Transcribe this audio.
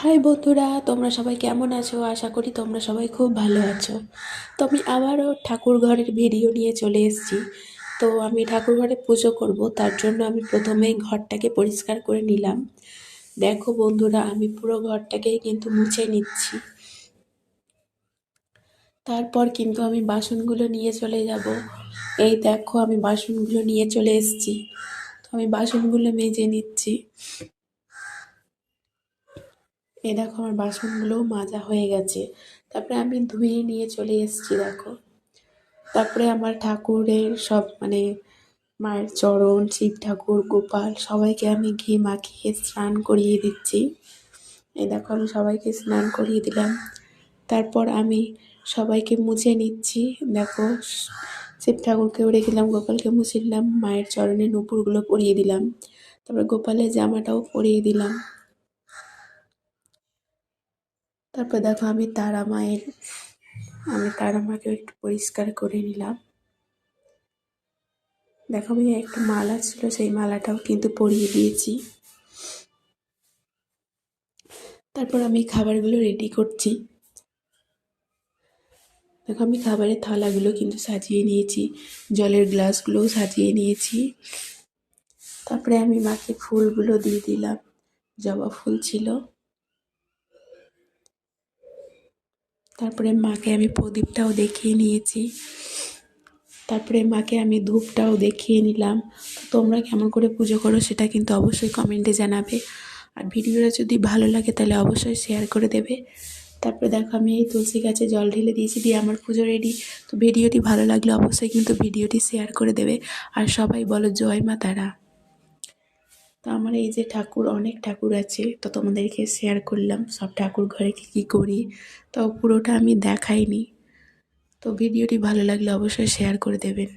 High বন্ধুরা, তোমরা সবাই কেমন আছো? আশা করি তোমরা সবাই খুব ভালো আছো। তো আমি আবারও ঠাকুর ঘরের ভিডিও নিয়ে চলে এসেছি। তো আমি ঠাকুর ঘরে পুজো করব, তার জন্য আমি প্রথমেই ঘরটাকে পরিষ্কার করে নিলাম। দেখো বন্ধুরা, আমি পুরো ঘরটাকেই কিন্তু মুছে নিচ্ছি। তারপর কিন্তু আমি বাসনগুলো নিয়ে চলে যাব। এই দেখো, আমি বাসনগুলো নিয়ে চলে এসেছি। তো আমি বাসনগুলো মেজে নিচ্ছি। এই দেখো, আমার বাসনগুলোও মাজা হয়ে গেছে। তারপরে আমি ধুয়ে নিয়ে চলে এসেছি দেখো। তারপরে আমার ঠাকুরের সব মায়ের চরণ, শিব ঠাকুর, গোপাল সবাইকে আমি ঘি মাখিয়ে স্নান করিয়ে দিচ্ছি। এই দেখো, আমি সবাইকে স্নান করিয়ে দিলাম। তারপর আমি সবাইকে মুছে নিচ্ছি। দেখো, শিব ঠাকুরকেও রেখে গোপালকে মুছে দিলাম, মায়ের চরণে নূপুরগুলো পরিয়ে দিলাম। তারপরে গোপালের জামাটাও পরিয়ে দিলাম। তারপর দেখো, আমি তারা মাকেও একটু পরিষ্কার করে নিলাম। দেখো, আমি একটা মালা ছিল, সেই মালাটাও কিন্তু পরিয়ে দিয়েছি। তারপর আমি খাবারগুলো রেডি করছি। দেখো, আমি খাবারের থালাগুলো কিন্তু সাজিয়ে নিয়েছি, জলের গ্লাসগুলোও সাজিয়ে নিয়েছি। তারপরে আমি মাকে ফুলগুলো দিয়ে দিলাম, জবা ফুল ছিল। তারপরে মাকে আমি প্রদীপটাও দেখিয়ে নিয়েছি। তারপরে মাকে আমি ধূপটাও দেখিয়ে নিলাম। তোমরা কেমন করে পুজো করো সেটা কিন্তু অবশ্যই কমেন্টে জানাবে। আর ভিডিওটা যদি ভালো লাগে তাহলে অবশ্যই শেয়ার করে দেবে। তারপরে দেখো, আমি এই তুলসী গাছে জল ঢেলে দিয়েছি, দিয়ে আমার পুজো রেডি। তো ভিডিওটি ভালো লাগলে অবশ্যই কিন্তু ভিডিওটি শেয়ার করে দেবে। আর সবাই বলো জয় মা তারা। তো আমার এই যে ঠাকুর, অনেক ঠাকুর আছে, তো তোমাদেরকে শেয়ার করলাম সব ঠাকুর ঘরে কী করি। তো পুরোটা আমি দেখাইনি। তো ভিডিওটি ভালো লাগলে অবশ্যই শেয়ার করে দেবেন।